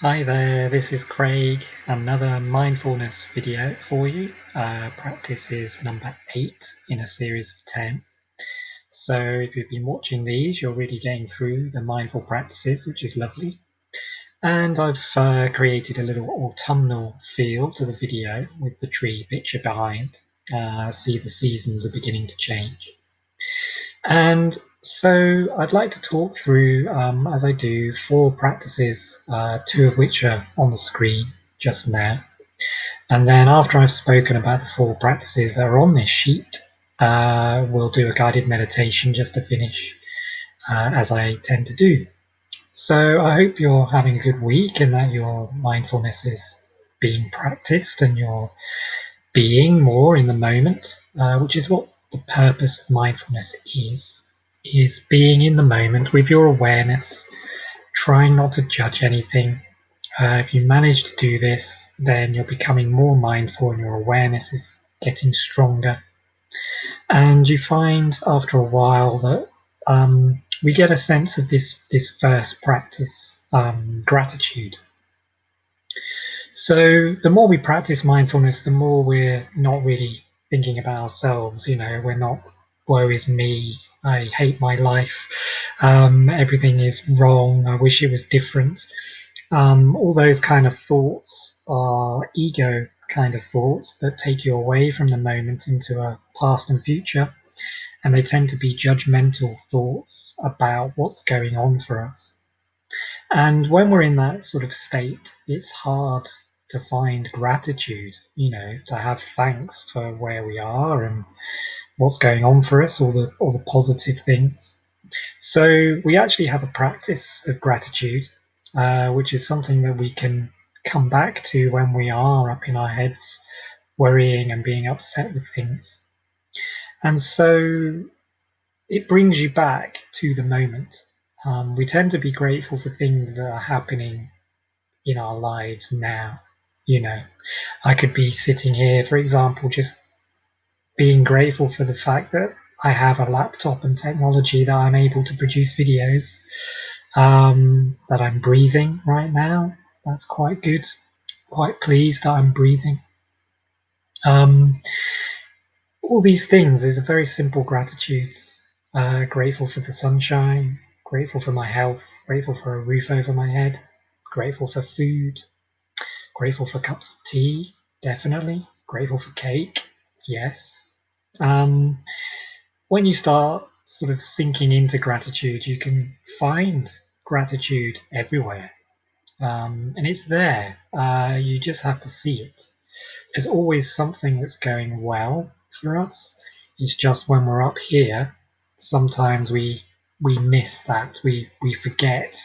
Hi there, this is Craig. Another mindfulness video for you. Practice is number 8 in a series of 10. So if you've been watching these, you're really getting through the mindful practices, which is lovely. And I've created a little autumnal feel to the video with the tree picture behind. See the seasons are beginning to change. And so I'd like to talk through, as I do, 4 practices, 2 of which are on the screen just now. And then after I've spoken about the 4 practices that are on this sheet, we'll do a guided meditation just to finish, as I tend to do. So I hope you're having a good week and that your mindfulness is being practiced and you're being more in the moment, which is what the purpose of mindfulness is being in the moment with your awareness, trying not to judge anything. If you manage to do this, then you're becoming more mindful and your awareness is getting stronger. And you find after a while that we get a sense of this first practice, gratitude. So the more we practice mindfulness, the more we're not really thinking about ourselves. We're not, woe is me, I hate my life, everything is wrong, I wish it was different. All those kind of thoughts are ego kind of thoughts that take you away from the moment into a past and future, and they tend to be judgmental thoughts about what's going on for us. And when we're in that sort of state, it's hard to find gratitude, to have thanks for where we are and what's going on for us, all the positive things. So we actually have a practice of gratitude, which is something that we can come back to when we are up in our heads, worrying and being upset with things. And so it brings you back to the moment. We tend to be grateful for things that are happening in our lives now. You know, I could be sitting here, for example, just being grateful for the fact that I have a laptop and technology that I'm able to produce videos, that I'm breathing right now. That's quite good. Quite pleased that I'm breathing. Um, all these things is a very simple gratitudes. Grateful for the sunshine, grateful for my health, grateful for a roof over my head, grateful for food, grateful for cups of tea, definitely. Grateful for cake, yes. Um, when you start sort of sinking into gratitude, you can find gratitude everywhere. And it's there. You just have to see it. There's always something that's going well for us. It's just when we're up here, sometimes we miss that. We forget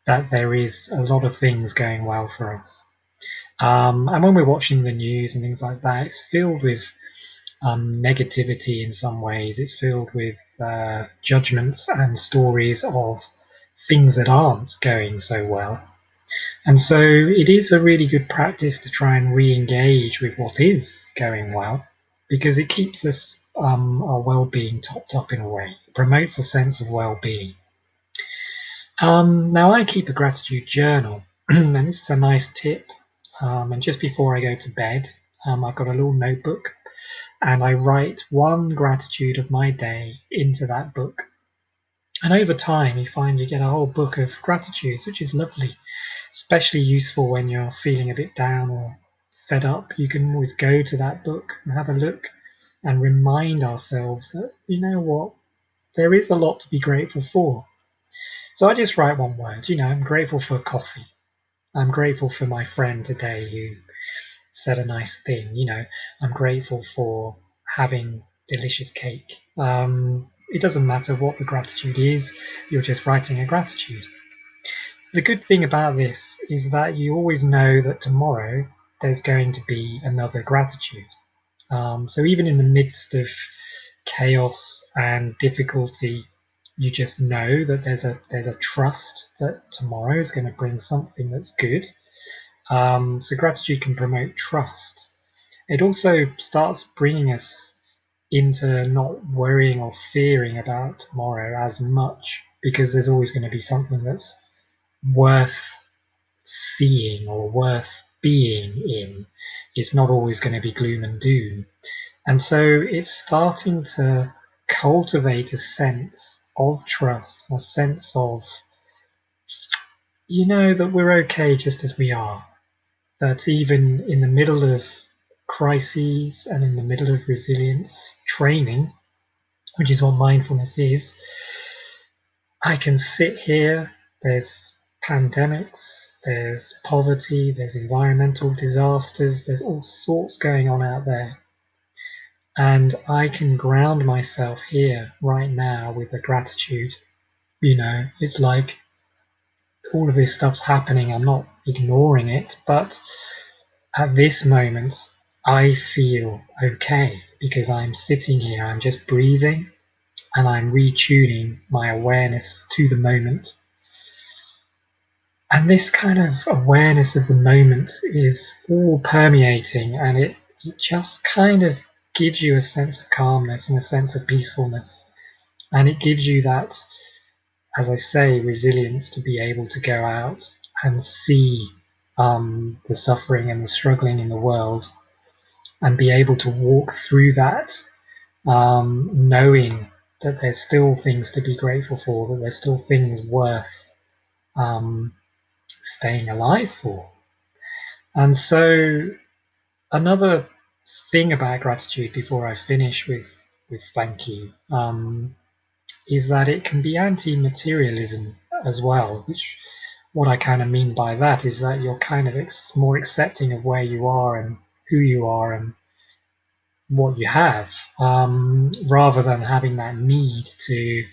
that there is a lot of things going well for us. And when we're watching the news and things like that, it's filled with negativity in some ways. It's filled with judgments and stories of things that aren't going so well. And so it is a really good practice to try and re-engage with what is going well, because it keeps us our well-being topped up in a way. It promotes a sense of well-being. Now I keep a gratitude journal, and this is a nice tip. And just before I go to bed, I've got a little notebook, and I write one gratitude of my day into that book. And over time, you find you get a whole book of gratitudes, which is lovely, especially useful when you're feeling a bit down or fed up. You can always go to that book and have a look and remind ourselves that, you know what, there is a lot to be grateful for. So I just write one word, I'm grateful for coffee. I'm grateful for my friend today who said a nice thing. I'm grateful for having delicious cake. It doesn't matter what the gratitude is, you're just writing a gratitude. The good thing about this is that you always know that tomorrow there's going to be another gratitude. So even in the midst of chaos and difficulty, you just know that there's a trust that tomorrow is going to bring something that's good. So gratitude can promote trust. It also starts bringing us into not worrying or fearing about tomorrow as much, because there's always going to be something that's worth seeing or worth being in. It's not always going to be gloom and doom. And so it's starting to cultivate a sense of trust, a sense of, that we're okay just as we are. That even in the middle of crises and in the middle of resilience training, which is what mindfulness is, I can sit here. There's pandemics, there's poverty, there's environmental disasters, there's all sorts going on out there. And I can ground myself here right now with a gratitude. It's like all of this stuff's happening. I'm not ignoring it, but at this moment, I feel okay because I'm sitting here, I'm just breathing, and I'm retuning my awareness to the moment. And this kind of awareness of the moment is all permeating, and it just kind of gives you a sense of calmness and a sense of peacefulness. And it gives you that, as I say, resilience to be able to go out and see the suffering and the struggling in the world and be able to walk through that, knowing that there's still things to be grateful for, that there's still things worth staying alive for. And so another thing about gratitude before I finish with thank you, is that it can be anti-materialism as well, which what I kind of mean by that is that you're kind of more accepting of where you are and who you are and what you have, rather than having that need to,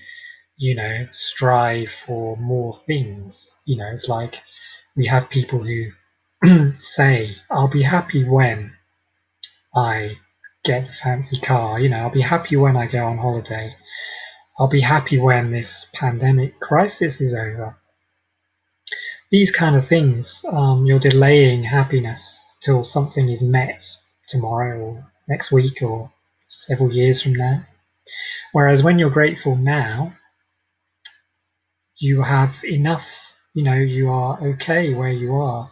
strive for more things. It's like we have people who say, I'll be happy when I get a fancy car, I'll be happy when I go on holiday, I'll be happy when this pandemic crisis is over. These kind of things, you're delaying happiness till something is met tomorrow or next week or several years from now. Whereas when you're grateful now, you have enough, you are okay where you are.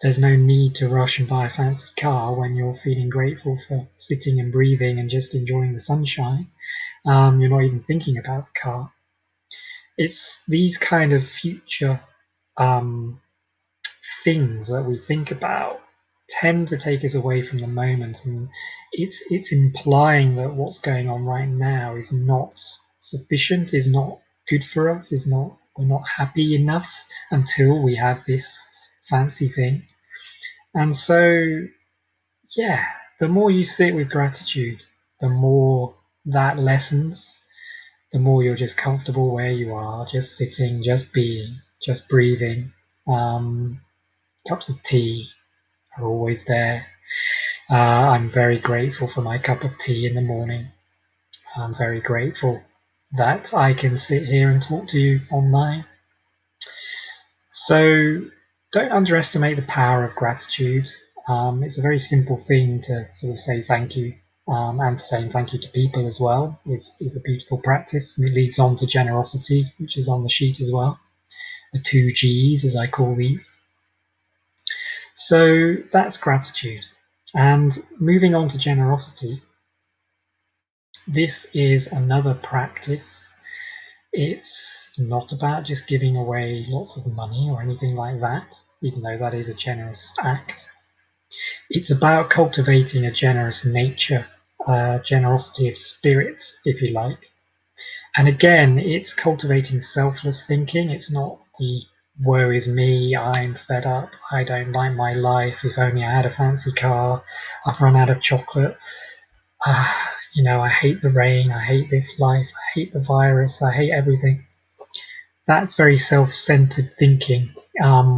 There's no need to rush and buy a fancy car when you're feeling grateful for sitting and breathing and just enjoying the sunshine. You're not even thinking about the car. It's these kind of future things that we think about tend to take us away from the moment, and it's implying that what's going on right now is not sufficient, is not good for us, is not we're not happy enough until we have this fancy thing. And so, yeah, the more you sit with gratitude, the more that lessens, the more you're just comfortable where you are, just sitting, just being, just breathing. Cups of tea are always there. I'm very grateful for my cup of tea in the morning. I'm very grateful that I can sit here and talk to you online. So don't underestimate the power of gratitude. It's a very simple thing to sort of say thank you, and saying thank you to people as well is a beautiful practice, and it leads on to generosity, which is on the sheet as well. The 2 Gs, as I call these. So that's gratitude. And moving on to generosity, this is another practice. It's not about just giving away lots of money or anything like that, even though that is a generous act. It's about cultivating a generous nature, generosity of spirit, if you like. And again, it's cultivating selfless thinking. It's not the woe is me, I'm fed up, I don't like my life, if only I had a fancy car, I've run out of chocolate, I hate the rain, I hate this life, I hate the virus, I hate everything. That's very self-centered thinking.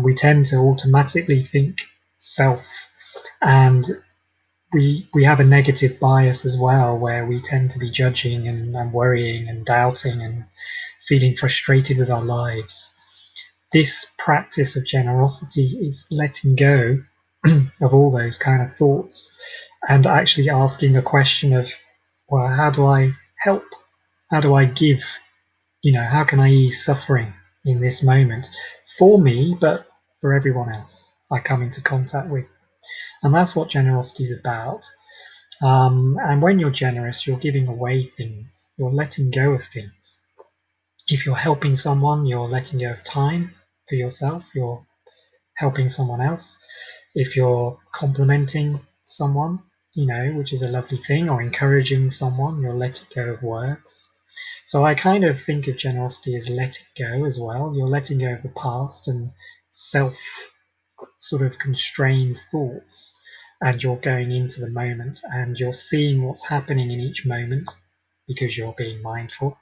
We tend to automatically think self, and we have a negative bias as well, where we tend to be judging and worrying and doubting and feeling frustrated with our lives. This practice of generosity is letting go of all those kind of thoughts and actually asking the question of, well, how do I help? How do I give? How can I ease suffering in this moment for me, but for everyone else I come into contact with. And that's what generosity is about. And when you're generous, you're giving away things, you're letting go of things. If you're helping someone, you're letting go of time for yourself, you're helping someone else. If you're complimenting someone, which is a lovely thing, or encouraging someone, you're letting go of words. So I kind of think of generosity as letting go as well. You're letting go of the past and self sort of constrained thoughts, and you're going into the moment and you're seeing what's happening in each moment because you're being mindful,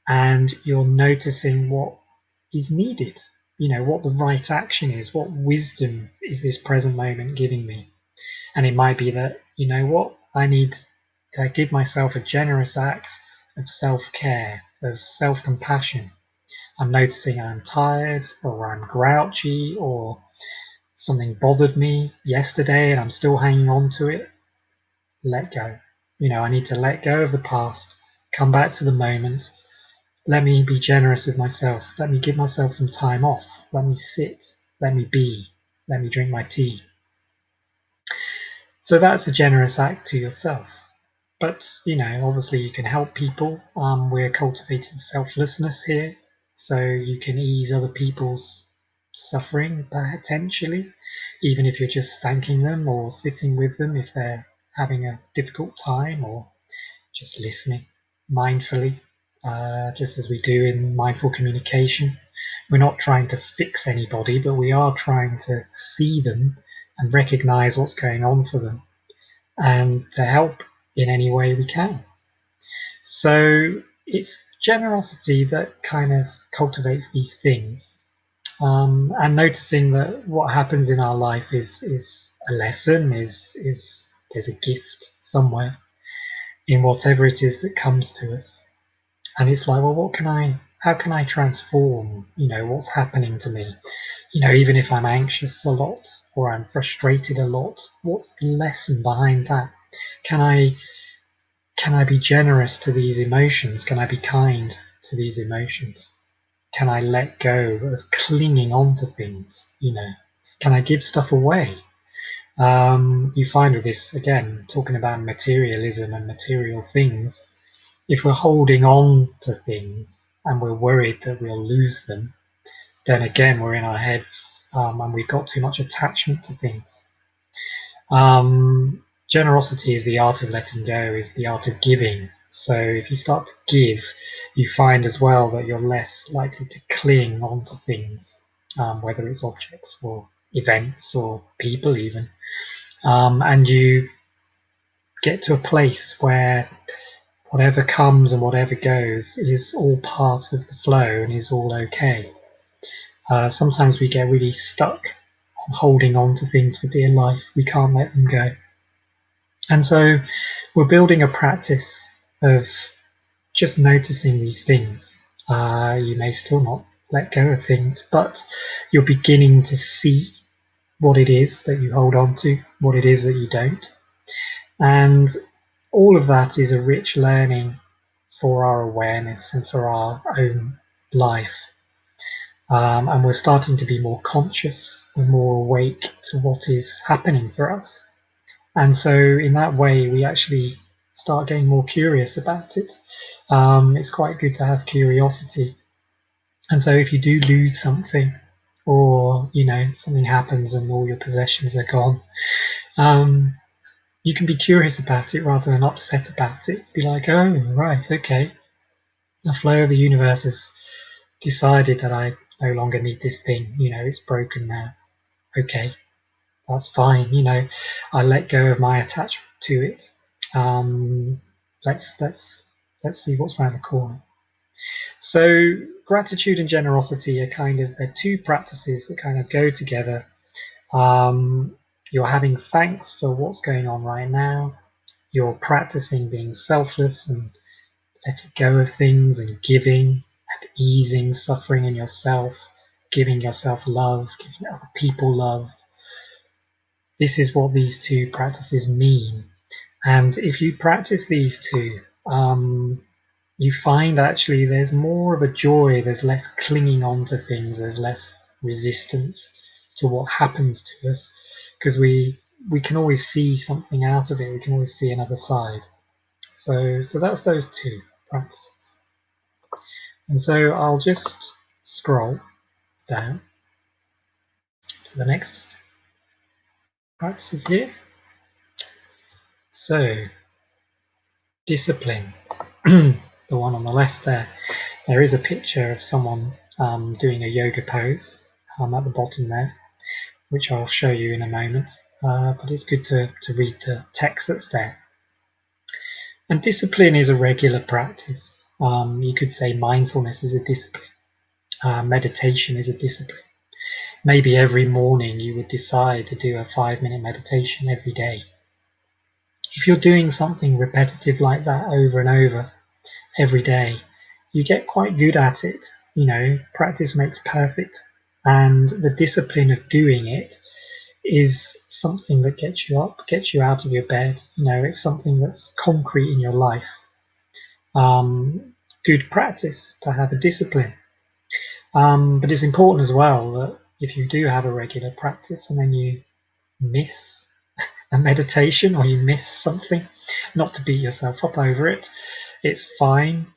and you're noticing what is needed, what the right action is, what wisdom is this present moment giving me. And it might be that, I need to give myself a generous act of self-care, of self-compassion. I'm noticing I'm tired, or I'm grouchy, or something bothered me yesterday and I'm still hanging on to it. Let go. I need to let go of the past, come back to the moment. Let me be generous with myself. Let me give myself some time off. Let me sit. Let me be. Let me drink my tea. So that's a generous act to yourself. But, obviously you can help people. We're cultivating selflessness here. So you can ease other people's suffering potentially, even if you're just thanking them or sitting with them if they're having a difficult time, or just listening mindfully, just as we do in mindful communication. We're not trying to fix anybody, but we are trying to see them and recognize what's going on for them and to help in any way we can. So it's generosity that kind of cultivates these things, and noticing that what happens in our life is a lesson, is there's a gift somewhere in whatever it is that comes to us. And it's like, well, how can I transform, what's happening to me? Even if I'm anxious a lot or I'm frustrated a lot, what's the lesson behind that? Can I be generous to these emotions? Can I be kind to these emotions? Can I let go of clinging on to things? Can I give stuff away? You find with this, again, talking about materialism and material things, if we're holding on to things and we're worried that we'll lose them, then again, we're in our heads, and we've got too much attachment to things. Generosity is the art of letting go, is the art of giving. So if you start to give, you find as well that you're less likely to cling onto things, whether it's objects or events or people even. And you get to a place where whatever comes and whatever goes is all part of the flow and is all okay. Sometimes we get really stuck on holding on to things for dear life. We can't let them go. And so we're building a practice of just noticing these things. You may still not let go of things, but you're beginning to see what it is that you hold on to, what it is that you don't. And all of that is a rich learning for our awareness and for our own life. And we're starting to be more conscious and more awake to what is happening for us. And so in that way, we actually start getting more curious about it. It's quite good to have curiosity. And so if you do lose something, or, something happens and all your possessions are gone, you can be curious about it rather than upset about it. Be like, oh, right, okay. The flow of the universe has decided that I no longer need this thing. It's broken now. Okay, that's fine. I let go of my attachment to it. Let's see what's around the corner. So gratitude and generosity are two practices that kind of go together. You're having thanks for what's going on right now. You're practicing being selfless and letting go of things and giving and easing suffering in yourself, giving yourself love, giving other people love. This is what these two practices mean. And if you practice these two, you find actually there's more of a joy, there's less clinging on to things, there's less resistance to what happens to us, because we can always see something out of it. We can always see another side. So that's those two practices. And so I'll just scroll down to the next practices here. So discipline, the one on the left there is a picture of someone doing a yoga pose at the bottom there, which I'll show you in a moment. But it's good to read the text that's there. And discipline is a regular practice. You could say mindfulness is a discipline. Meditation is a discipline. Maybe every morning you would decide to do a 5-minute meditation every day. If you're doing something repetitive like that over and over every day, you get quite good at it. You know, practice makes perfect. And the discipline of doing it is something that gets you up, gets you out of your bed. You know, it's something that's concrete in your life. Good practice to have a discipline. But it's important as well that if you do have a regular practice and then you miss a meditation or you miss something, not to beat yourself up over it. It's fine.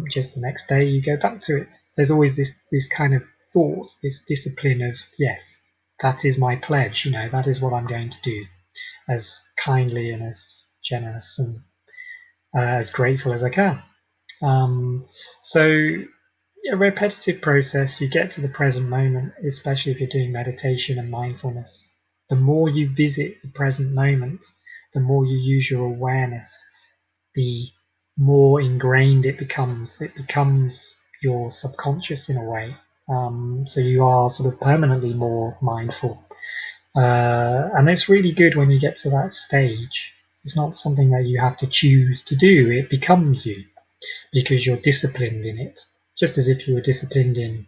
Just the next day you go back to it. There's always this kind of thought, this discipline of, yes, that is my pledge. You know, that is what I'm going to do, as kindly and as generous and as grateful as I can. So a repetitive process, you get to the present moment, especially if you're doing meditation and mindfulness. The more you visit the present moment, the more you use your awareness, the more ingrained it becomes. It becomes your subconscious in a way. So you are sort of permanently more mindful. And it's really good when you get to that stage. It's not something that you have to choose to do. It becomes you because you're disciplined in it, just as if you were disciplined in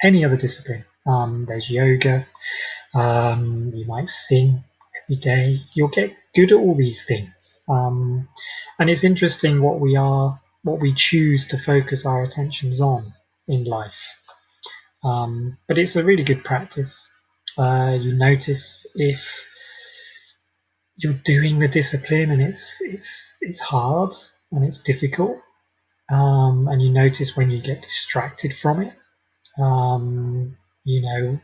any other discipline. There's yoga. You might sing every day. You'll get good at all these things. And it's interesting what we choose to focus our attentions on in life. But it's a really good practice. You notice if you're doing the discipline and it's hard and it's difficult, and you notice when you get distracted from it. You know,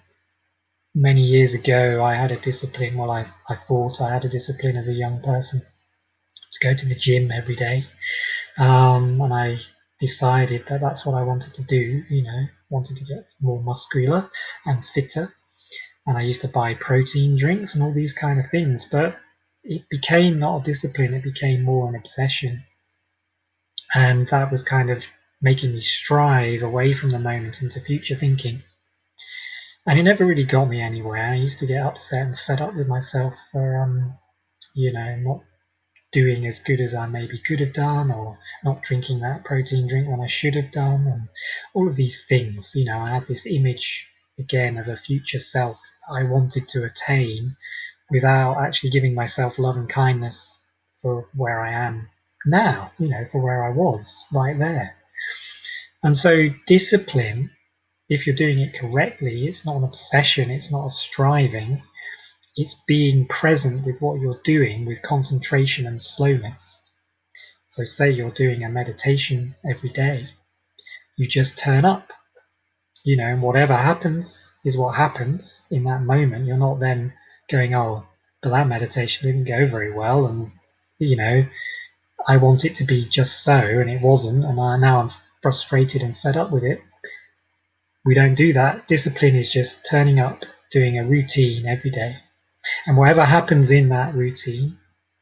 many years ago I had a discipline. Well, I thought I had a discipline as a young person to go to the gym every day, and I decided that that's what I wanted to do. You know, wanted to get more muscular and fitter, and I used to buy protein drinks and all these kind of things. But it became not a discipline; it became more an obsession, and that was kind of making me strive away from the moment into future thinking. And it never really got me anywhere. I used to get upset and fed up with myself for, not doing as good as I maybe could have done, or not drinking that protein drink when I should have done, and all of these things. You know, I had this image again of a future self I wanted to attain without actually giving myself love and kindness for where I am now, you know, for where I was right there. And so discipline, if you're doing it correctly, it's not an obsession, it's not a striving, it's being present with what you're doing with concentration and slowness. So say you're doing a meditation every day, you just turn up, you know, and whatever happens is what happens in that moment. You're not then going, oh, but that meditation didn't go very well, and, you know, I want it to be just so, and it wasn't, and now I'm frustrated and fed up with it. We don't do that. Discipline is just turning up, doing a routine every day. And whatever happens in that routine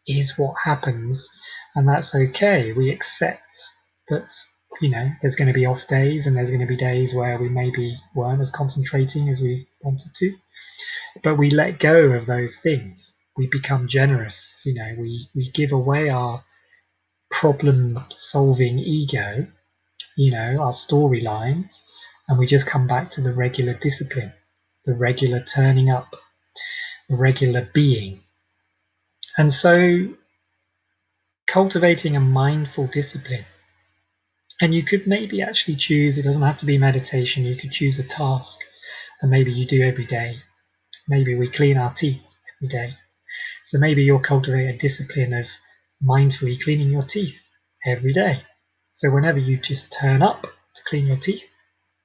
is what happens, and that's okay. We accept that, you know, there's going to be off days and there's going to be days where we maybe weren't as concentrating as we wanted to. But we let go of those things. We become generous, you know, we give away our problem-solving ego, you know, our storylines, and we just come back to the regular discipline, the regular turning up, the regular being. And so cultivating a mindful discipline, and you could maybe actually choose, it doesn't have to be meditation, you could choose a task than maybe you do every day. Maybe we clean our teeth every day. So maybe you'll cultivate a discipline of mindfully cleaning your teeth every day. So whenever you just turn up to clean your teeth,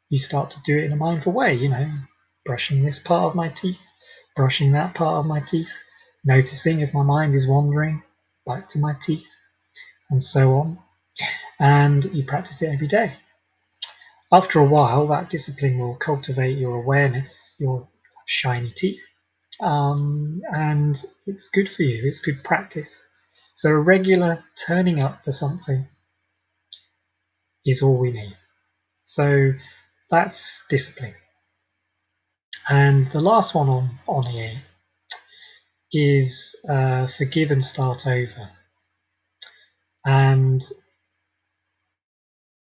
you start to do it in a mindful way, brushing this part of my teeth, brushing that part of my teeth, noticing if my mind is wandering, back to my teeth, and so on. And you practice it every day. After a while, that discipline will cultivate your awareness, your shiny teeth, and it's good for you. It's good practice. So a regular turning up for something is all we need. So that's discipline. And the last one on here is forgive and start over. And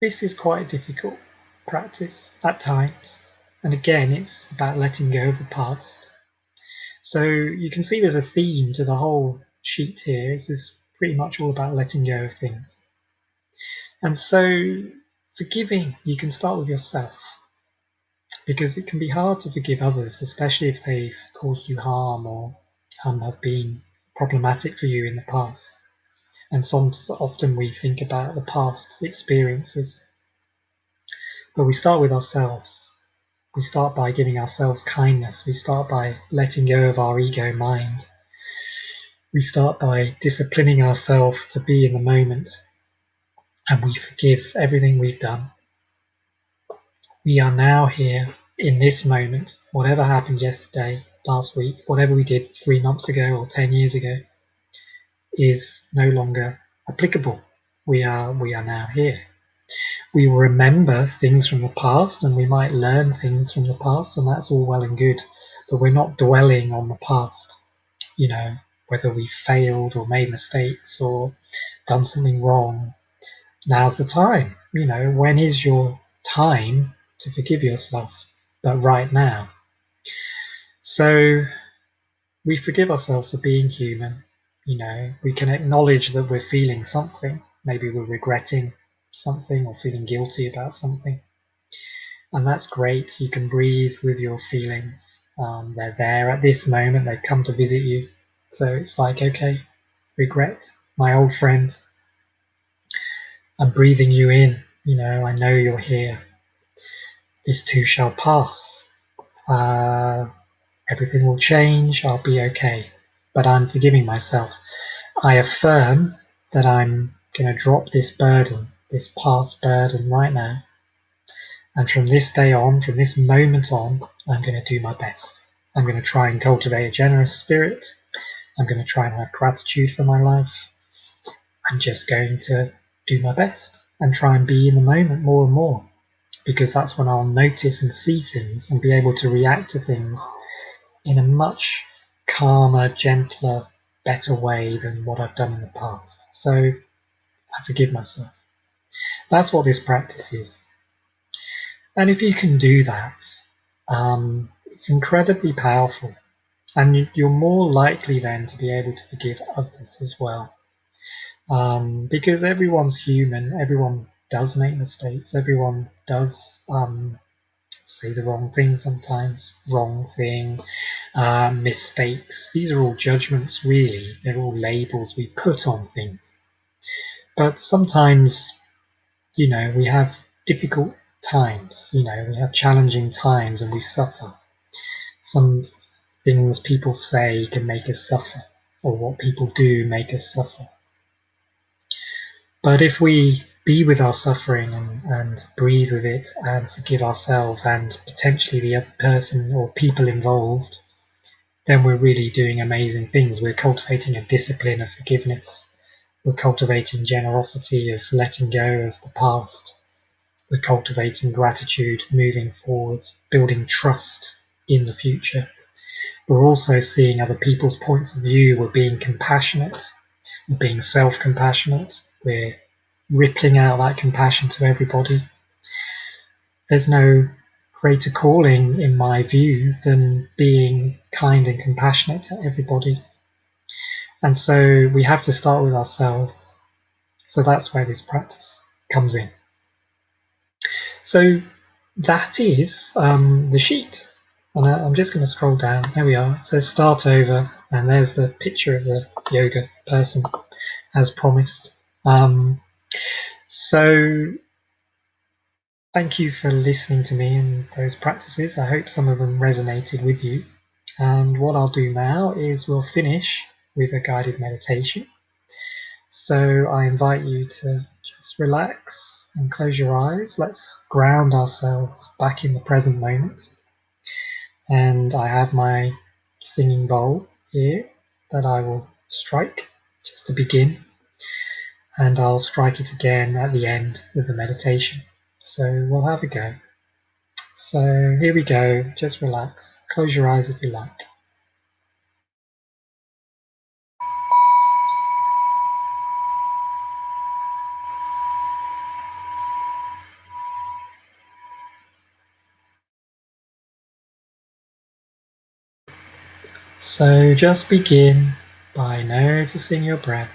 this is quite a difficult practice at times. And again, it's about letting go of the past. So you can see there's a theme to the whole sheet here. This is pretty much all about letting go of things. And so forgiving, you can start with yourself, because it can be hard to forgive others, especially if they've caused you harm or have been problematic for you in the past. And often we think about the past experiences, but we start with ourselves. We start by giving ourselves kindness. We start by letting go of our ego mind. We start by disciplining ourselves to be in the moment, and we forgive everything we've done. We are now here in this moment. Whatever happened yesterday, last week, whatever we did 3 months ago or 10 years ago is no longer applicable. We are now here. We remember things from the past, and we might learn things from the past, and that's all well and good, but we're not dwelling on the past. Whether we failed or made mistakes or done something wrong, now's the time. When is your time to forgive yourself? But right now. So we forgive ourselves for being human. We can acknowledge that we're feeling something. Maybe we're regretting something or feeling guilty about something. And that's great. You can breathe with your feelings. They're there at this moment. They've come to visit you. So it's like, okay, regret, my old friend. I'm breathing you in. I know you're here. This too shall pass. Everything will change. I'll be okay. But I'm forgiving myself. I affirm that I'm going to drop this burden, this past burden right now. And from this day on, from this moment on, I'm going to do my best. I'm going to try and cultivate a generous spirit. I'm going to try and have gratitude for my life. I'm just going to do my best and try and be in the moment more and more, because that's when I'll notice and see things and be able to react to things in a much calmer, gentler, better way than what I've done in the past. So I forgive myself. That's what this practice is. And if you can do that, it's incredibly powerful. And you're more likely then to be able to forgive others as well. Because everyone's human, everyone does make mistakes, everyone does say the wrong thing sometimes, wrong thing, mistakes. These are all judgments, really. They're all labels we put on things. But sometimes, we have difficult times, we have challenging times and we suffer. Some things people say can make us suffer, or what people do make us suffer. But if we be with our suffering and breathe with it and forgive ourselves and potentially the other person or people involved, then we're really doing amazing things. We're cultivating a discipline of forgiveness. We're cultivating generosity of letting go of the past. We're cultivating gratitude, moving forward, building trust in the future. We're also seeing other people's points of view. We're being compassionate. We're being self-compassionate. We're rippling out that compassion to everybody. There's no greater calling, in my view, than being kind and compassionate to everybody. And so we have to start with ourselves. So that's where this practice comes in. So that is the sheet. And I'm just going to scroll down. There we are. It says start over, and there's the picture of the yoga person as promised. So thank you for listening to me in those practices. I hope some of them resonated with you. And what I'll do now is we'll finish with a guided meditation. So I invite you to just relax and close your eyes. Let's ground ourselves back in the present moment. And I have my singing bowl here that I will strike just to begin, and I'll strike it again at the end of the meditation. So we'll have a go. So here we go. Just relax. Close your eyes if you like. So just begin by noticing your breath,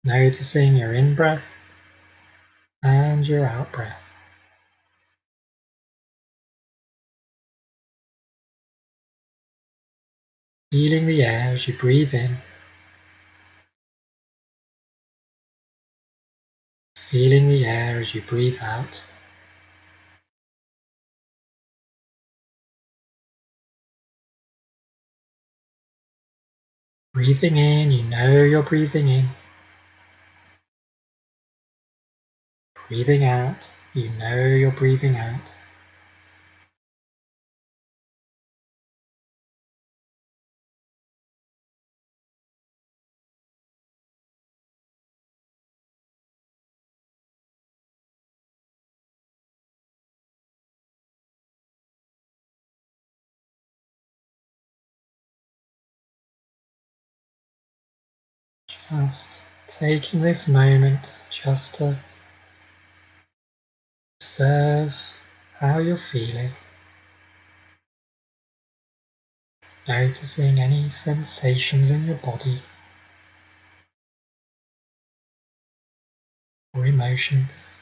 noticing your in-breath and your out-breath. Feeling the air as you breathe in, feeling the air as you breathe out. Breathing in, you know you're breathing in. Breathing out, you know you're breathing out. Just taking this moment just to observe how you're feeling, noticing any sensations in your body or emotions.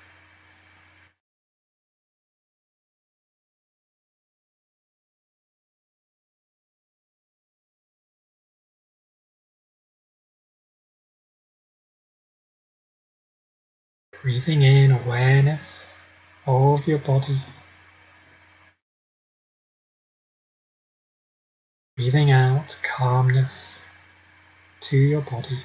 Breathing in awareness of your body, breathing out calmness to your body.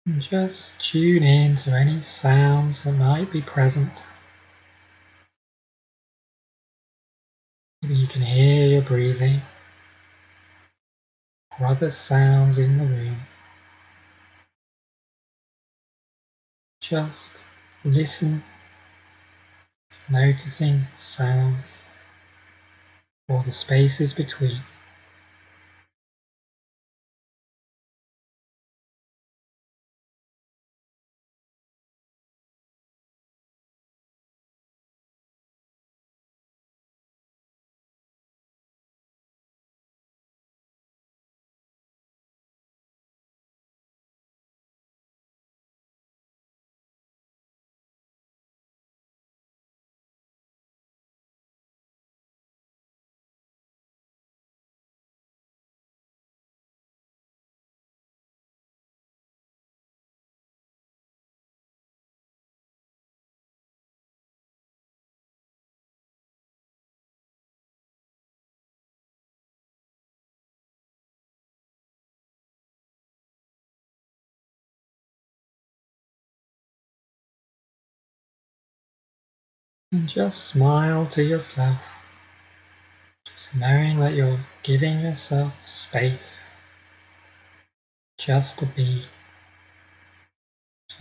And just tune in to any sounds that might be present. Maybe you can hear your breathing or other sounds in the room. Just listen, noticing sounds or the spaces between. And just smile to yourself, just knowing that you're giving yourself space just to be,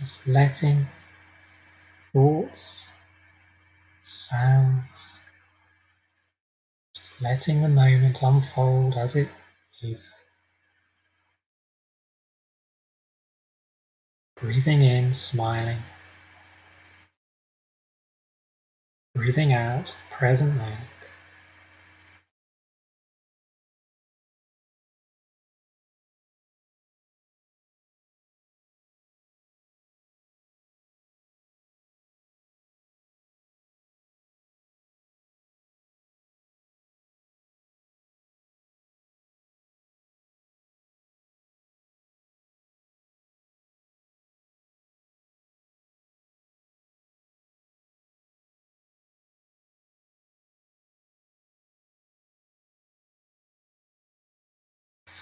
just letting thoughts, sounds, just letting the moment unfold as it is. Breathing in, smiling. Breathing out, the present moment.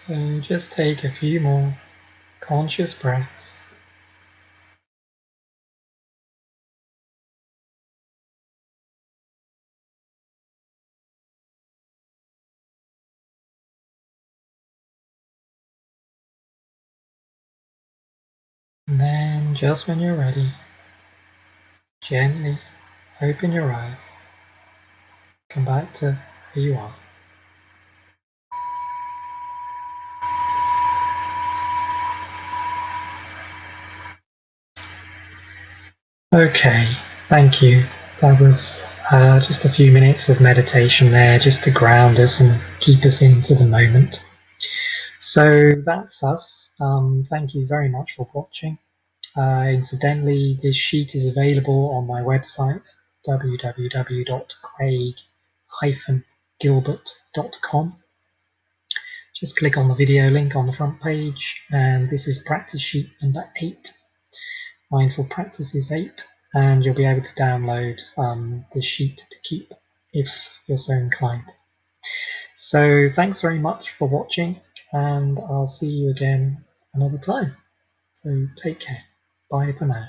So just take a few more conscious breaths. And then, just when you're ready, gently open your eyes. Come back to who you are. Okay, thank you. That was just a few minutes of meditation there, just to ground us and keep us into the moment. So that's us. Thank you very much for watching. Incidentally, this sheet is available on my website, www.craig-gilbert.com. Just click on the video link on the front page, and this is practice sheet number 8, Mindful Practices 8, and you'll be able to download this sheet to keep if you're so inclined. So thanks very much for watching, and I'll see you again another time. So take care. Bye for now.